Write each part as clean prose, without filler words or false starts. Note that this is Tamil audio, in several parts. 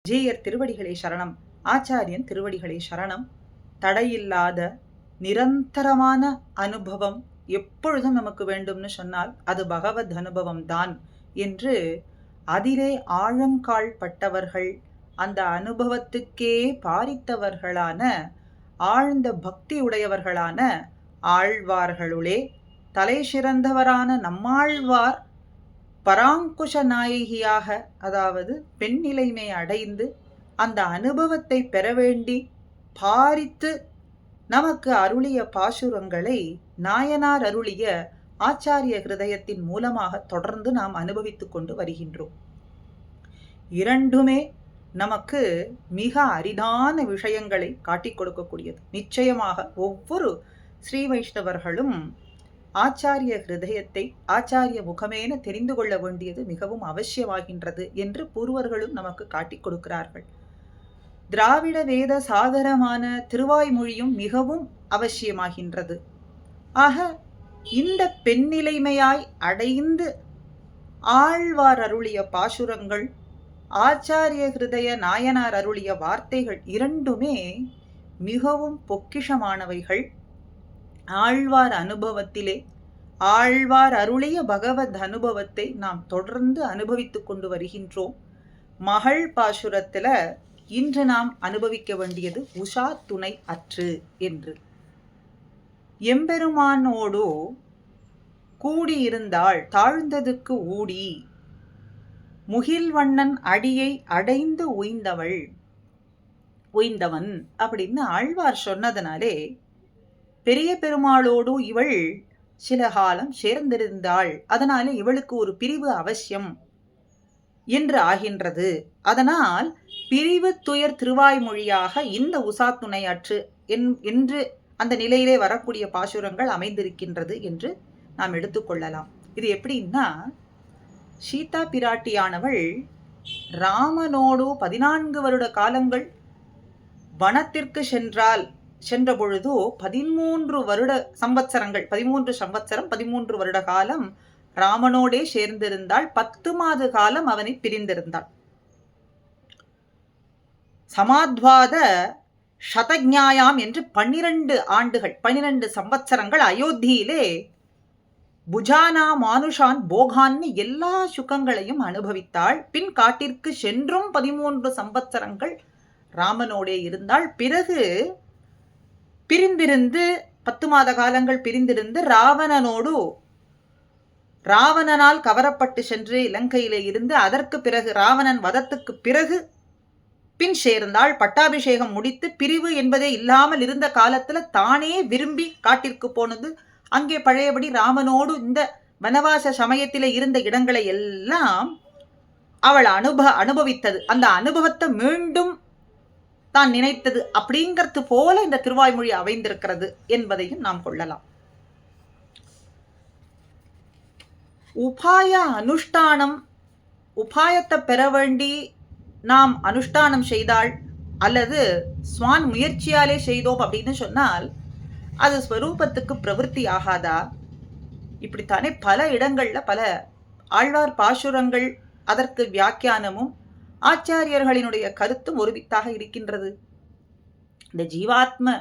ஜீயர் திருவடிகளே சரணம். ஆச்சாரியன் திருவடிகளே சரணம். தடையில்லாத நிரந்தரமான அனுபவம் எப்பொழுதும் நமக்கு வேண்டும்னு சொன்னால் அது பகவத் அனுபவம் தான் என்று அதிலே ஆழங்கால் பட்டவர்கள், அந்த அனுபவத்துக்கே பாரித்தவர்களான, ஆழ்ந்த பக்தி உடையவர்களான ஆழ்வார்களுளே தலை சிறந்தவரான நம்மாழ்வார் பராங்குஷ நாயகியாக, அதாவது பெண் நிலைமை அடைந்து அந்த அனுபவத்தை பெற வேண்டி பாரித்து நமக்கு அருளிய பாசுரங்களை நாயனார் அருளிய ஆச்சாரிய ஹிருதயத்தின் மூலமாக தொடர்ந்து நாம் அனுபவித்துக் கொண்டு வருகின்றோம். இரண்டுமே நமக்கு மிக அரிதான விஷயங்களை காட்டிக் கொடுக்கக்கூடியது. நிச்சயமாக ஒவ்வொரு ஸ்ரீ வைஷ்ணவர்களும் ஆச்சாரிய ஹிருதயத்தை ஆச்சாரிய முகமேன தெரிந்து கொள்ள வேண்டியது மிகவும் அவசியமாகின்றது என்று பூர்வர்களும் நமக்கு காட்டிக் கொடுக்கிறார்கள். திராவிட வேத சாகரமான திருவாய்மொழியும் மிகவும் அவசியமாகின்றது. ஆக இந்த பெண்ணிலைமையாய் அடைந்து ஆழ்வார் அருளிய பாசுரங்கள், ஆச்சாரிய ஹிருதய நாயனார் அருளிய வார்த்தைகள் இரண்டுமே மிகவும் பொக்கிஷமானவைகள். ஆழ்வார் அனுபவத்திலே ஆழ்வார் அருளிய பகவத் அனுபவத்தை நாம் தொடர்ந்து அனுபவித்துக் கொண்டு வருகின்றோம். மகள் பாசுரத்துல இன்று நாம் அனுபவிக்க வேண்டியது உஷா துணை அற்று என்று. எம்பெருமானோடு கூடியிருந்தாள் தாழ்ந்ததுக்கு ஊடி, முகில்வண்ணன் அடியை அடைந்து உய்ந்தவன் அப்படின்னு ஆழ்வார் சொன்னதனாலே பெரிய பெருமாளோடு இவள் சில காலம் சேர்ந்திருந்தாள், அதனாலே இவளுக்கு ஒரு பிரிவு அவசியம் என்று ஆகின்றது. அதனால் பிரிவு துயர் திருவாய்மொழியாக இந்த உஷா துணையாற்று என்று அந்த நிலையிலே வரக்கூடிய பாசுரங்கள் அமைந்திருக்கின்றது என்று நாம் எடுத்துக்கொள்ளலாம். இது எப்படின்னா, சீதா பிராட்டியானவள் ராமனோடு 14 வருட காலங்கள் வனத்திற்கு சென்ற பொழுது 13 சம்பத்சரங்கள் 13 வருட காலம் ராமனோடே சேர்ந்திருந்தாள். 10 மாத காலம் அவனை பிரிந்திருந்தாள். சமாத்வாத சதஞாயாம் என்று 12 ஆண்டுகள் 12 சம்பத்சரங்கள் அயோத்தியிலே புஜானா மானுஷான் போகான்னு எல்லா சுகங்களையும் அனுபவித்தாள். பின் காட்டிற்கு சென்றும் 13 சம்பத்சரங்கள் ராமனோடே இருந்தாள். பிறகு பிரிந்திருந்து 10 மாத காலங்கள் பிரிந்திருந்து ராவணனால் கவரப்பட்டு சென்று இலங்கையிலே இருந்து அதற்கு பிறகு ராவணன் வதத்துக்கு பிறகு பின் சேர்ந்தாள். பட்டாபிஷேகம் முடித்து பிரிவு என்பதே இல்லாமல் இருந்த காலத்துல தானே விரும்பி காட்டிற்கு போனது. அங்கே பழையபடி ராமனோடு இந்த வனவாச சமயத்திலே இருந்த இடங்களை எல்லாம் அவள் அனுபவித்தது. அந்த அனுபவத்தை மீண்டும் தான் நினைத்தது அப்படிங்கிறது போல இந்த திருவாய்மொழி அமைந்திருக்கிறது என்பதையும் நாம் கொள்ளலாம். உபாய அனுஷ்டானம், உபாயத்தை பெற வேண்டி நாம் அனுஷ்டானம் செய்தால் அல்லது ஸ்வான் முயற்சியாலே செய்தோம் அப்படின்னு சொன்னால் அது ஸ்வரூபத்துக்கு பிரவருத்தி ஆகாதா? இப்படித்தானே பல இடங்கள்ல பல ஆழ்வார் பாசுரங்கள், அதற்கு வியாக்கியானமும் ஆச்சாரியர்களினுடைய கருத்தும் ஒருமித்தாக இருக்கின்றது. இந்த ஜீவாத்ம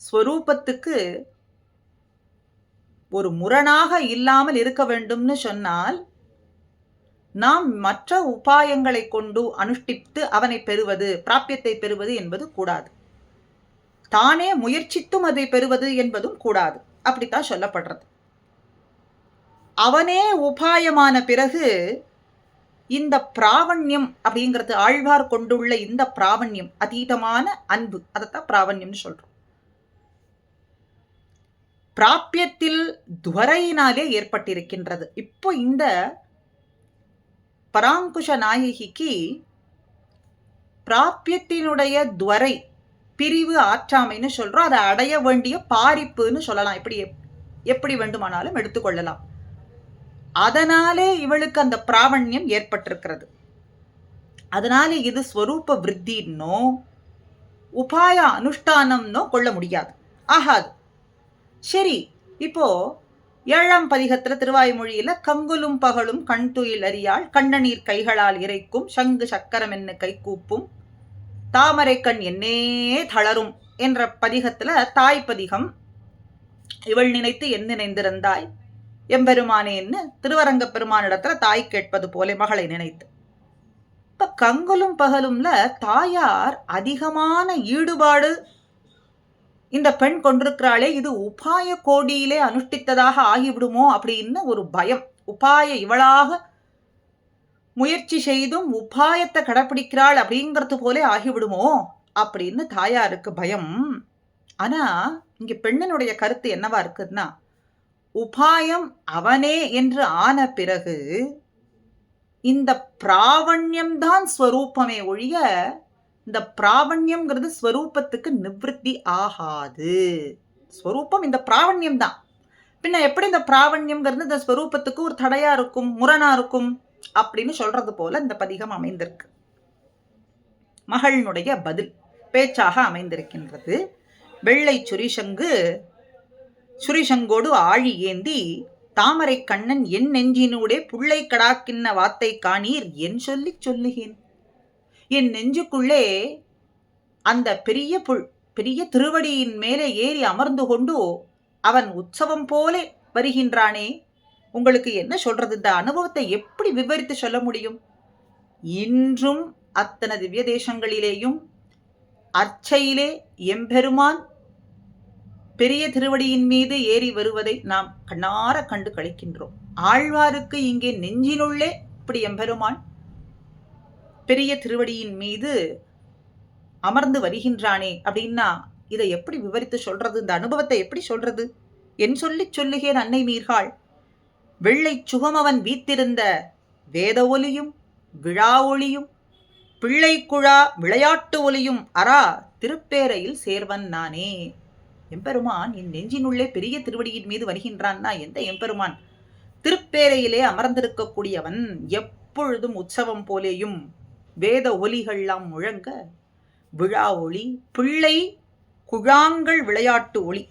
ஸ்வரூபத்துக்கு ஒரு முரணாக இல்லாமல் இருக்க வேண்டும்னு சொன்னால் நாம் மற்ற உபாயங்களை கொண்டு அனுஷ்டித்து அவனை பெறுவது, பிராபியத்தை பெறுவது என்பது கூடாது. தானே முயற்சித்தும் அதை பெறுவது என்பதும் கூடாது. அப்படித்தான் சொல்லப்படுறது. அவனே உபாயமான பிறகு இந்த பிராவண்யம் அப்படிங்கிறது, ஆழ்வார் கொண்டுள்ள இந்த பிராவண்யம், அதீதமான அன்பு, அதைத்தான் பிராவண்யம்னு சொல்றோம். பிராபியத்தில் துவரையினாலே ஏற்பட்டிருக்கின்றது. இப்போ இந்த பராங்குஷ நாயகிக்கு பிராபியத்தினுடைய துவரை, பிரிவு ஆற்றாமைன்னு சொல்றோம். அதை அடைய வேண்டிய பாரிப்புன்னு சொல்லலாம். எப்படி வேண்டுமானாலும் எடுத்துக்கொள்ளலாம். அதனாலே இவளுக்கு அந்த பிராவண்யம் ஏற்பட்டிருக்கிறது. அதனாலே இது ஸ்வரூப விருத்தின்னோ உபாய அனுஷ்டானம்னோ கொள்ள முடியாது, ஆகாது. சரி, இப்போ 7ஆம் பதிகத்துல திருவாய்மொழியில கங்குலும் பகலும் கண் துயில் அறியாள் கண்ணநீர் கைகளால் இறைக்கும் சங்கு சக்கரம் என்ன கை கூப்பும் தாமரை கண் என்னே தளரும் என்ற பதிகத்துல தாய் பதிகம். இவள் நினைத்து என் நினைந்திருந்தாய் எம்பெருமானேன்னு திருவரங்க பெருமானிடத்துல தாய் கேட்பது போல மகளை நினைத்து. இப்ப கங்குலும் பகலும்ல தாயார் அதிகமான ஈடுபாடு இந்த பெண் கொண்டிருக்கிறாளே, இது உபாய கோடியிலே அனுஷ்டித்ததாக ஆகிவிடுமோ அப்படின்னு ஒரு பயம். இவளாக முயற்சி செய்தும் உபாயத்தை கடைப்பிடிக்கிறாள் அப்படிங்கிறது போல ஆகிவிடுமோ அப்படின்னு தாயாருக்கு பயம். ஆனா இங்க பெண்ணினுடைய கருத்து என்னவா இருக்குன்னா, உபாயம் அவனே என்று ஆன பிறகு இந்த பிராவண்யம்தான் ஸ்வரூபமே ஒழிய இந்த பிராவண்யம்ங்கிறது ஸ்வரூபத்துக்கு நிவர்த்தி ஆகாது. ஸ்வரூபம் இந்த பிராவண்யம் தான். பின்ன எப்படி இந்த பிராவண்யம்ங்கிறது இந்த ஸ்வரூபத்துக்கு ஒரு தடையா இருக்கும், முரணா இருக்கும் அப்படின்னு சொல்றது போல இந்த பதிகம் அமைந்திருக்கு. மகளினுடைய பதில் பேச்சாக அமைந்திருக்கின்றது. வெள்ளை சுரிசங்கோடு ஆழி ஏந்தி தாமரை கண்ணன் என் நெஞ்சினூடே புள்ளை கடாக்கின்ன வாத்தை காணீர் என் சொல்லி சொல்லுகேன். என் நெஞ்சுக்குள்ளே அந்த பெரிய திருவடியின் மேலே ஏறி அமர்ந்து கொண்டு அவன் உற்சவம் போல வருகின்றானே, உங்களுக்கு என்ன சொல்றது? இந்த அனுபவத்தை எப்படி விவரித்து சொல்ல முடியும்? இன்றும் அத்தனை திவ்ய தேசங்களிலேயும் அர்ச்சையிலே எம்பெருமான் பெரிய திருவடியின் மீது ஏறி வருவதை நாம் கண்ணார கண்டு கழிக்கின்றோம். ஆழ்வாருக்கு இங்கே நெஞ்சினுள்ளே இப்படி எம்பெருமான் பெரிய திருவடியின் மீது அமர்ந்து வருகின்றானே அப்படின்னா இதை எப்படி விவரித்து சொல்றது? இந்த அனுபவத்தை எப்படி சொல்றது? என் சொல்லி சொல்லுகேன் அன்னை மீர்காள். வெள்ளை சுகம் அவன் வீத்திருந்த வேத ஒலியும் விழா ஒளியும் பிள்ளை குழா விளையாட்டு ஒலியும் அரா திருப்பேரையில் சேர்வன் நானே. எம்பெருமான் என் நெஞ்சினுள்ளே பெரிய திருவடியின் மீது வருகின்றான்னா எந்த எம்பெருமான்? திருப்பேரையிலே அமர்ந்திருக்கக்கூடியவன். எப்பொழுதும் உற்சவம் போலேயும் வேத ஒலிகள்லாம் முழங்க விழா ஒளி பிள்ளை குழாங்கள் விளையாட்டு ஒளி.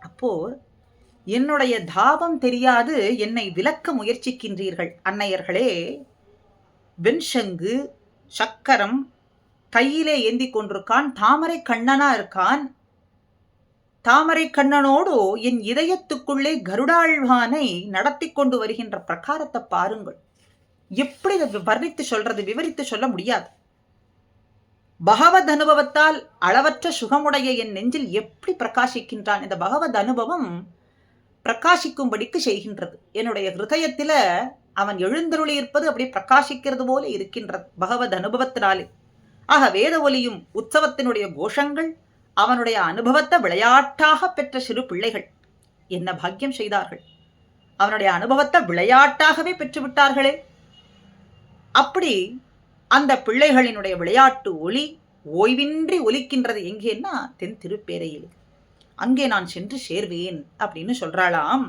அப்போ என்னுடைய தாபம் தெரியாது என்னை விலக்க முயற்சிக்கின்றீர்கள் அன்னையர்களே. வெண்சங்கு சக்கரம் கையிலே ஏந்தி கொண்டிருக்கான், தாமரை கண்ணனா இருக்கான். தாமரை கண்ணனோடு என் இதயத்துக்குள்ளே கருடாழ்வானை நடத்தி கொண்டு வருகின்ற பிரகாரத்தை பாருங்கள். எப்படி வர்ணித்து சொல்றது? விவரித்து சொல்ல முடியாது. பகவத் அனுபவத்தால் அளவற்ற சுகமுடைய என் நெஞ்சில் எப்படி பிரகாசிக்கின்றான். இந்த பகவத் அனுபவம் பிரகாசிக்கும்படிக்கு செய்கின்றது. என்னுடைய ஹிருதயத்தில அவன் எழுந்தருளி இருப்பது அப்படி பிரகாசிக்கிறது போல இருக்கின்றது பகவத் அனுபவத்தினாலே. ஆக வேத ஒலியும் உற்சவத்தினுடைய கோஷங்கள் அவனுடைய அனுபவத்தை விளையாட்டாக பெற்ற சிறு பிள்ளைகள் என்ன பாக்கியம் செய்தார்கள்! அவனுடைய அனுபவத்தை விளையாட்டாகவே பெற்றுவிட்டார்களே. அப்படி அந்த பிள்ளைகளினுடைய விளையாட்டு ஒளி ஓய்வின்றி ஒலிக்கின்றது. எங்கேன்னா தென் திருப்பேரையில். அங்கே நான் சென்று சேர்வேன் அப்படின்னு சொல்றாளாம்.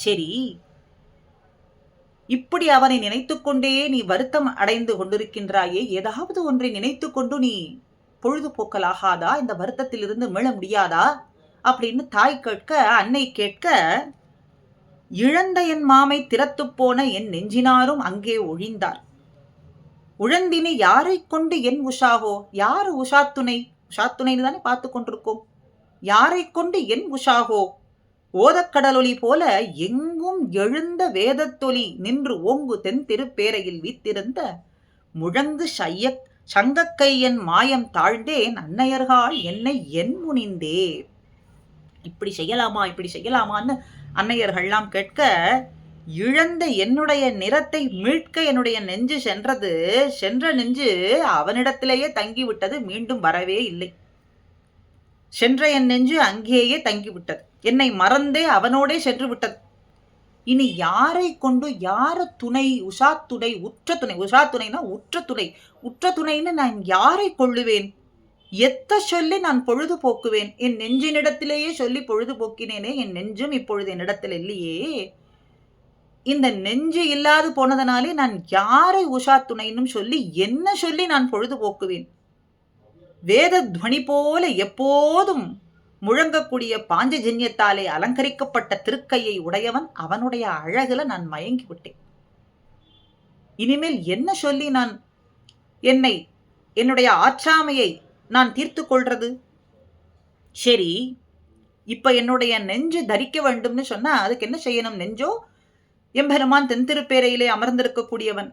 சரி, இப்படி அவனை நினைத்துக்கொண்டே நீ வருத்தம் அடைந்து கொண்டிருக்கின்றாயே, ஏதாவது ஒன்றை நினைத்து கொண்டு நீ பொழுதுபோக்கலாகாதா? இந்த வருத்தத்திலிருந்து மீள முடியாதா அப்படின்னு தாய் கேட்க, அன்னை கேட்க, இழந்த என் மாமை திறத்து போன என் நெஞ்சினாரும் அங்கே ஒழிந்தார். உழந்தினி யாரை கொண்டு என் உஷாவோ? யாரு உஷாத்துணை? உஷாத்துணைன்னு தானே பார்த்து கொண்டிருக்கோம். யாரை கொண்டு என் உஷாகோ? ஓதக்கடலொலி போல எங்கும் எழுந்த வேதத்தொலி நின்று ஓங்கு தென் திருப்பேரையில் வீத்திருந்த முழங்கு சங்கக்கையன் மாயம் தாழ்ந்தேன் அன்னையர்கள் என்னை என் முனிந்தே. இப்படி செய்யலாமா, இப்படி செய்யலாமான்னு அன்னையர்கள்லாம் கேட்க, இழந்த என்னுடைய நிறத்தை மீட்க என்னுடைய நெஞ்சு சென்ற நெஞ்சு அவனிடத்திலேயே தங்கிவிட்டது, மீண்டும் வரவே இல்லை. சென்ற என் நெஞ்சு அங்கேயே தங்கிவிட்டது, என்னை மறந்தே அவனோடே சென்று விட்டது. இனி யாரை கொண்டு, யார துணை? உஷா துணை, உற்ற துணை. உஷா துணைனா உற்ற துணை. உற்ற துணைன்னு நான் யாரை கொள்ளுவேன்? எத்த சொல்லி நான் பொழுது போக்குவேன்? என் நெஞ்சினிடத்திலேயே சொல்லி பொழுது போக்கினேனே, என் நெஞ்சும் இப்பொழுது என்னிடத்தில் இல்லையே. இந்த நெஞ்சு இல்லாது போனதனாலே நான் யாரை உஷா துணைன்னு சொல்லி என்ன சொல்லி நான் பொழுது போக்குவேன்? வேத துவனி போல எப்போதும் முழங்கக்கூடிய பாஞ்சஜன்யத்தாலே அலங்கரிக்கப்பட்ட திருக்கையை உடையவன், அவனுடைய அழகுல நான் மயங்கி விட்டேன். இனிமேல் என்ன சொல்லி நான் என்னை என்னுடைய ஆற்றாமையை நான் தீர்த்து கொள்றது? சரி, இப்ப என்னுடைய நெஞ்சு தரிக்க வேண்டும்னு சொன்னா அதுக்கு என்ன செய்யணும்? நெஞ்சோ எம்பெருமான் தென்திருப்பேரையிலே அமர்ந்திருக்கக்கூடியவன்.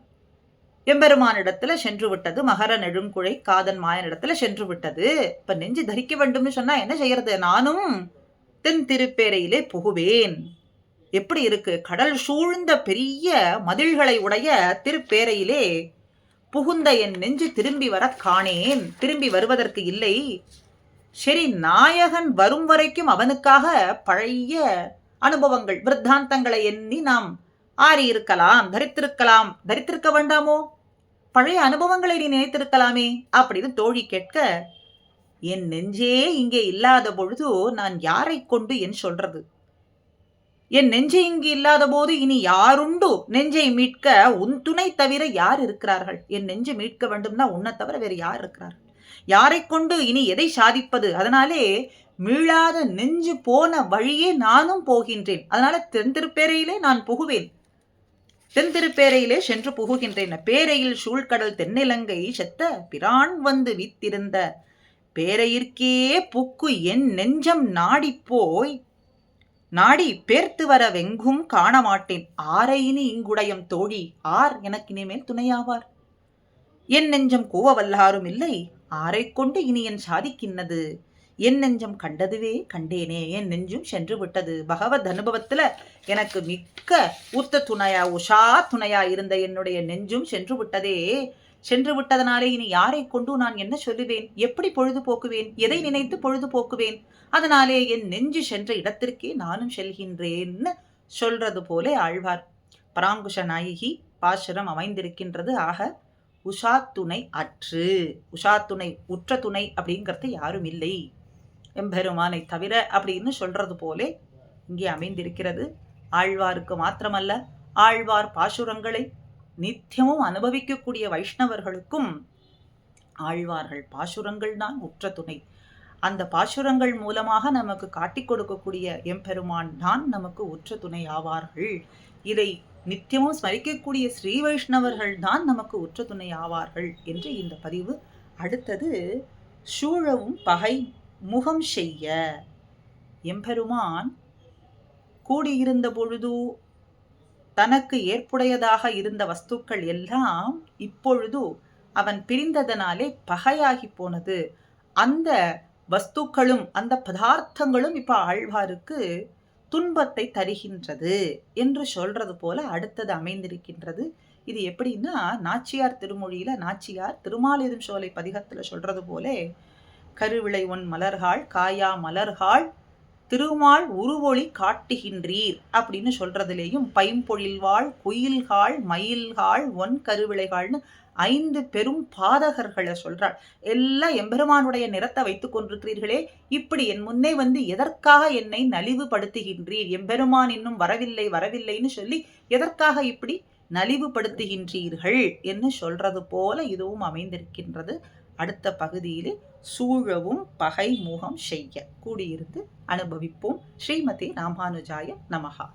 எம்பெருமானிடத்துல சென்று விட்டது. மகர நெடுங்குழை காதன் மாயனிடத்துல சென்று விட்டது. இப்ப நெஞ்சு தரிக்க வேண்டும்னு சொன்னா என்ன செய்யறது? நானும் தென் திருப்பேரையிலே புகுவேன். எப்படி இருக்கு? கடல் சூழ்ந்த பெரிய மதில்களை உடைய திருப்பேரையிலே புகுந்த என் நெஞ்சு திரும்பி வர காணேன். திரும்பி வருவதற்கு இல்லை. சரி, நாயகன் வரும் வரைக்கும் அவனுக்காக பழைய அனுபவங்கள் விருத்தாந்தங்களை எண்ணி நாம் ஆறியிருக்கலாம், தரித்திருக்கலாம். தரித்திருக்க வேண்டாமோ? பழைய அனுபவங்களை நீ நினைத்திருக்கலாமே அப்படின்னு தோழி கேட்க, என் நெஞ்சே இங்கே இல்லாத பொழுது நான் யாரை கொண்டு என் சொல்றது? என் நெஞ்சை இங்கு இல்லாத போது இனி யாருண்டு நெஞ்சை மீட்க? உன் துணை தவிர யார் இருக்கிறார்கள்? என் நெஞ்சை மீட்க வேண்டும்னா உன்னை தவிர வேறு யார் இருக்கிறார்கள்? யாரை கொண்டு இனி எதை சாதிப்பது? அதனாலே மீளாத நெஞ்சு போன வழியே நானும் போகின்றேன். அதனால தென்திருப்பேரையிலே நான் புகுவேன். தென்திருப்பேரையிலே சென்று புகுகின்றேன். பேரையில் சூழ்கடல் தென்னிலங்கை செத்த பிரான் வந்து வீத்திருந்த பேரையிற்கே புக்கு என் நெஞ்சம் நாடிப்போய் நாடி பேர்த்து வர வெங்கும் காணமாட்டேன். ஆரை இனி இங்குடையம் தோழி, ஆர் எனக்கு இனிமேல் துணையாவார்? என் நெஞ்சம் கூவ வல்லாரும் இல்லை, ஆரை கொண்டு இனி என் சாதிக்கின்னது? என் நெஞ்சம் கண்டதுவே கண்டேனே, என் நெஞ்சும் சென்று விட்டது. பகவத் அனுபவத்துல எனக்கு மிக்க ஊத்த துணையா, உஷா துணையா இருந்த என்னுடைய நெஞ்சும் சென்று விட்டதே. சென்று விட்டதனாலே இனி யாரை கொண்டு நான் என்ன சொல்லுவேன்? எப்படி பொழுது போக்குவேன்? எதை நினைத்து பொழுது போக்குவேன்? அதனாலே என் நெஞ்சு சென்ற இடத்திற்கே நானும் செல்கின்றேன்னு சொல்றது போலே ஆழ்வார். பராங்குஷ நாயகி பாசுரம் அமைந்திருக்கின்றது. ஆக உஷா துணை அற்று, உஷா துணை உற்ற துணை அப்படிங்கிறது யாரும் இல்லை எம்பெருமானை தவிர அப்படின்னு சொல்றது போலே இங்கே அமைந்திருக்கிறது. ஆழ்வாருக்கு மாத்திரமல்ல, ஆழ்வார் பாசுரங்களை நித்தியமும் அனுபவிக்கக்கூடிய வைஷ்ணவர்களுக்கும் ஆழ்வார்கள் பாசுரங்கள் தான் உற்ற துணை. அந்த பாசுரங்கள் மூலமாக நமக்கு காட்டிக் கொடுக்கக்கூடிய எம்பெருமான் தான் நமக்கு உற்ற துணை ஆவார்கள். இதை நித்தியமும் ஸ்மரிக்கக்கூடிய ஸ்ரீ வைஷ்ணவர்கள் தான் நமக்கு உற்ற துணை ஆவார்கள் என்று இந்த பதிவு. அடுத்தது சூழவும் பகை முகம் செய்ய. எம்பெருமான் கூடியிருந்த பொழுது தனக்கு ஏற்புடையதாக இருந்த வஸ்துக்கள் எல்லாம் இப்பொழுது அவன் பிரிந்ததனாலே பகையாகி போனது. அந்த வஸ்துக்களும் அந்த பதார்த்தங்களும் இப்ப ஆழ்வாருக்கு துன்பத்தை தருகின்றது என்று சொல்றது போல அடுத்தது அமைந்திருக்கின்றது. இது எப்படின்னா, நாச்சியார் திருமொழியில நாச்சியார் திருமாலிரும் சோலை பதிகத்துல சொல்றது போலே, கருவிளை ஒன் மலர்காள் காயா மலர்காள் திருமால் உருவொளி காட்டுகின்றீர் அப்படின்னு சொல்றதுலேயும் பைம்பொழில்வாள் குயில்காள் மயில்காள் ஒன் கருவிளைகாள்னு 5 பெரும் பாதகர்களை சொல்றாள். எல்லாம் எம்பெருமானுடைய நிறத்தை வைத்துக் கொண்டிருக்கிறீர்களே, இப்படி என் முன்னே வந்து எதற்காக என்னை நலிவுபடுத்துகின்றீர்? எம்பெருமான் இன்னும் வரவில்லை வரவில்லைன்னு சொல்லி எதற்காக இப்படி நலிவுபடுத்துகின்றீர்கள் என்று சொல்றது போல இதுவும் அமைந்திருக்கின்றது. அடுத்த பகுதியிலே சூழவும் பகை முகம் செய்ய கூடியிருந்து அனுபவிப்போம். ஸ்ரீமதே ராமானுஜாய நமஹா.